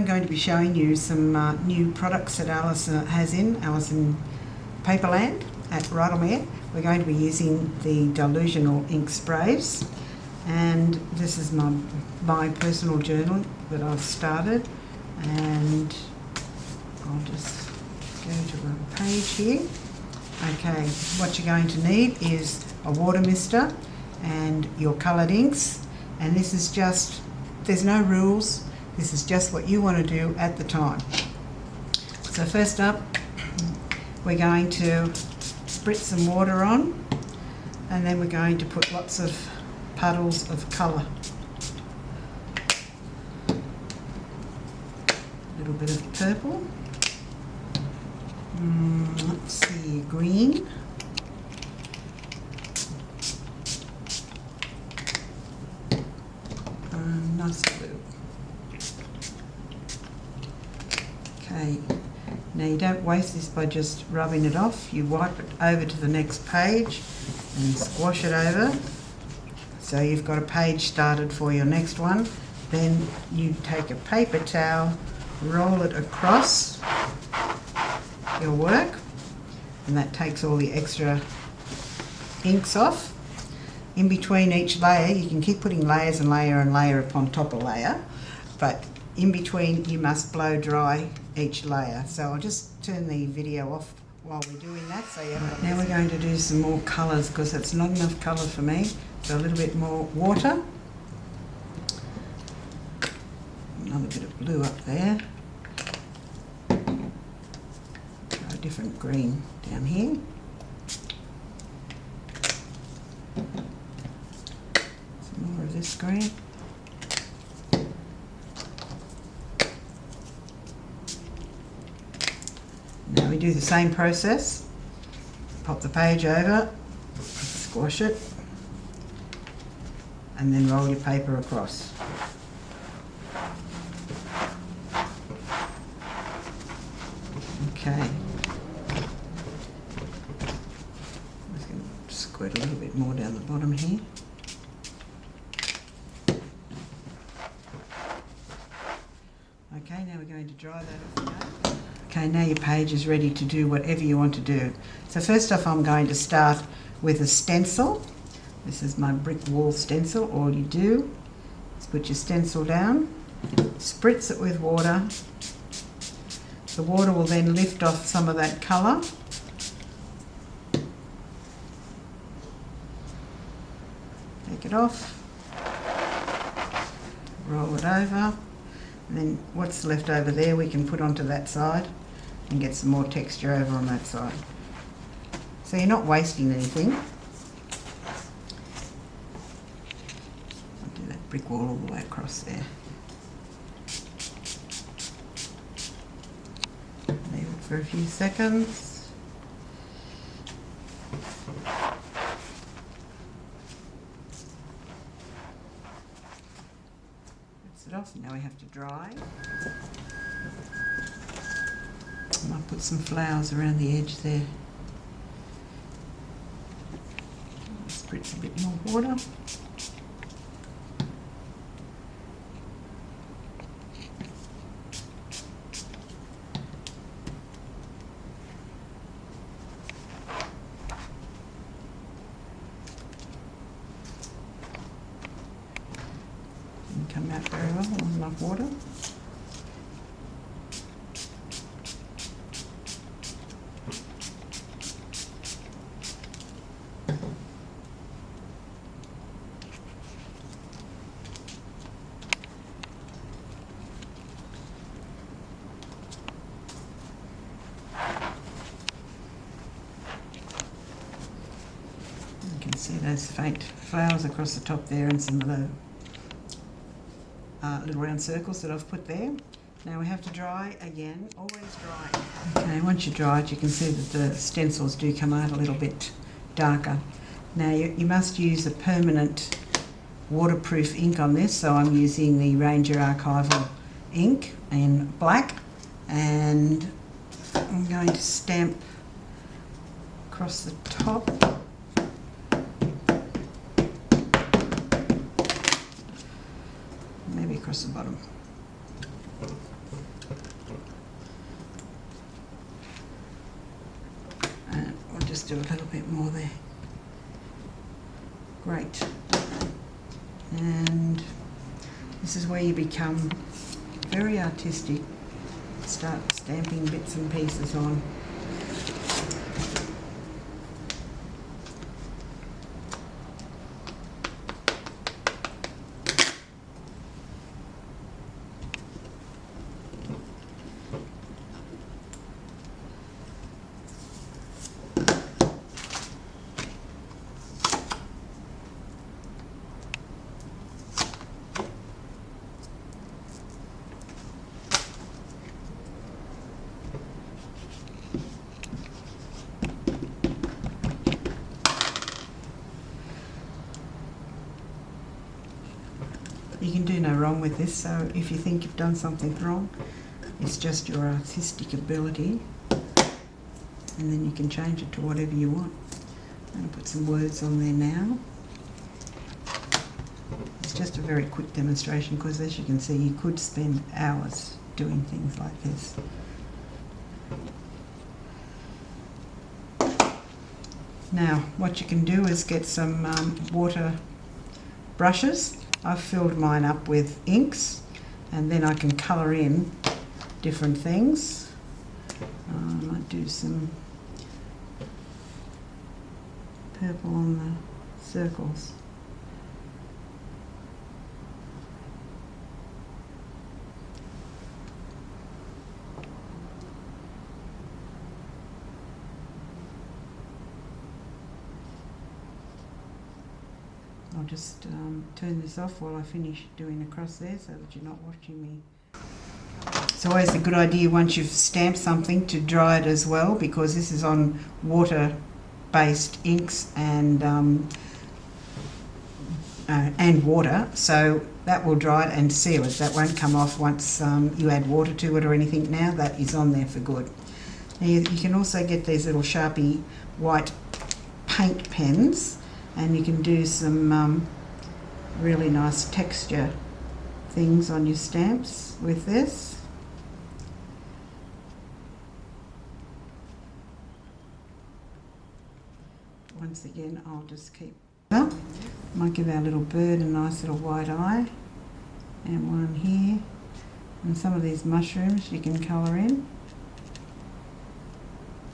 going to be showing you some new products that Alice has in Paperland at Rydalmere. We're going to be using the Dylusion Ink Sprays, and this is my personal journal that I've started, and I'll just go to a page here. Okay, what you're going to need is a water mister and your coloured inks, and this is just, there's no rules, this is just what you want to do at the time. So first up, we're going to spritz some water on, and then we're going to put lots of puddles of colour. A little bit of purple, let's see, green, nice blue. Okay, now you don't waste this by just rubbing it off. You wipe it over to the next page and squash it over, so you've got a page started for your next one. Then you take a paper towel, roll it across your work, and that takes all the extra inks off. In between each layer, you can keep putting layers and layer and layer upon top of layer, but in between you must blow dry each layer. So I'll just turn the video off while we're doing that. So now we're going to do some more colours, because it's not enough colour for me. So a little bit more water, another bit of blue up there, a different green down here, some more of this green. Now we do the same process, pop the page over, squash it, and then roll your paper across. Okay. I'm just going to squirt a little bit more down the bottom here. Okay, now we're going to dry that off again. Okay, now your page is ready to do whatever you want to do. So first off, I'm going to start with a stencil. This is my brick wall stencil. All you do is put your stencil down, spritz it with water. The water will then lift off some of that colour. Take it off, roll it over, and then what's left over there we can put onto that side and get some more texture over on that side. So you're not wasting anything. I'll do that brick wall all the way across there. Leave it for a few seconds. Rinse it off. Now we have to dry. I might put some flowers around the edge there. Spritz a bit more water. Didn't come out very well, not enough water. You can see those faint flowers across the top there, and some of the little round circles that I've put there. Now we have to dry again, always dry. Okay, once you dry it, you can see that the stencils do come out a little bit darker. Now you must use a permanent waterproof ink on this, so I'm using the Ranger Archival ink in black, and I'm going to stamp across the top. Maybe across the bottom. just do a little bit more there. Great. And this is where you become very artistic. Start stamping bits and pieces on. You can do no wrong with this, so if you think you've done something wrong, it's just your artistic ability, and then you can change it to whatever you want. I'm going to put some words on there now. It's just a very quick demonstration because, as you can see, you could spend hours doing things like this. Now, what you can do is get some water brushes. I've filled mine up with inks, and then I can colour in different things. I might do some purple on the circles. I'll just turn this off while I finish doing across there so that you're not watching me. It's always a good idea once you've stamped something to dry it as well, because this is on water-based inks and water, so that will dry it and seal it. That won't come off once you add water to it or anything. Now that is on there for good. Now you can also get these little Sharpie white paint pens, and you can do some really nice texture things on your stamps with this. Once again, I'll just keep up. Might give our little bird a nice little white eye, and one here, and some of these mushrooms you can colour in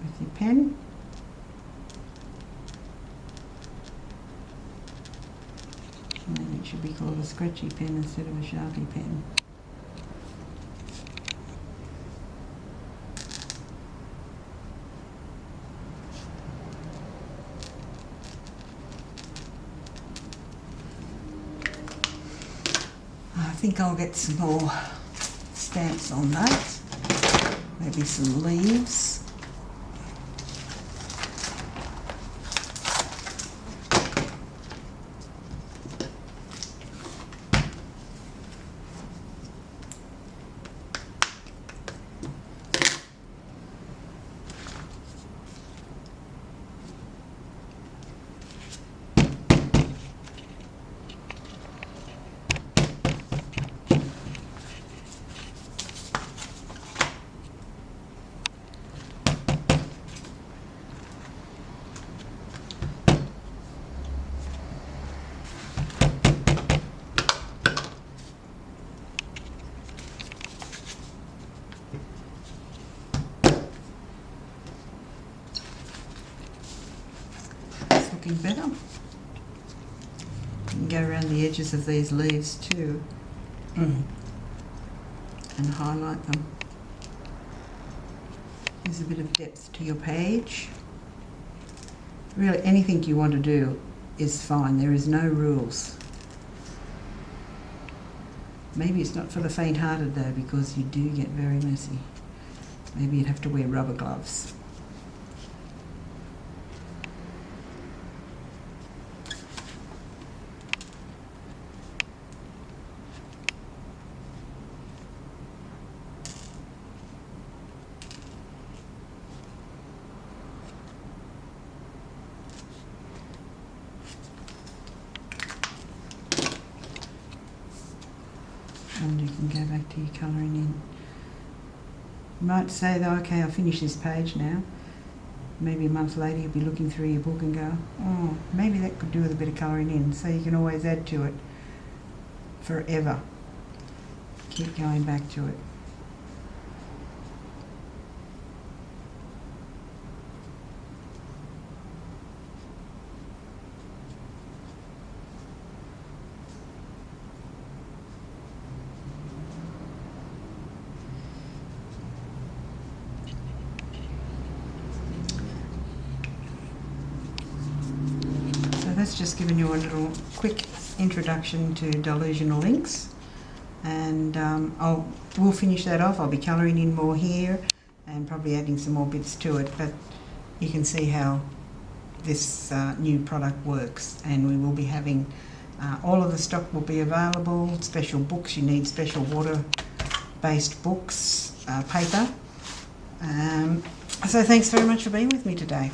with your pen. Maybe it should be called a scratchy pen instead of a Sharpie pen. I think I'll get some more stamps on that. Maybe some leaves. Better. You can go around the edges of these leaves too and highlight them. Gives a bit of depth to your page. Really, anything you want to do is fine. There is no rules. Maybe it's not for the faint-hearted though, because you do get very messy. Maybe you'd have to wear rubber gloves. And you can go back to your colouring in. You might say though, okay, I'll finish this page now. maybe a month later you'll be looking through your book and go, oh, maybe that could do with a bit of colouring in. So you can always add to it forever. Keep going back to it. That's just given you a little quick introduction to dilusional inks, and we'll finish that off. I'll be colouring in more here and probably adding some more bits to it, but you can see how this new product works, and we will be having all of the stock will be available. Special books, you need special water based books, paper. So thanks very much for being with me today.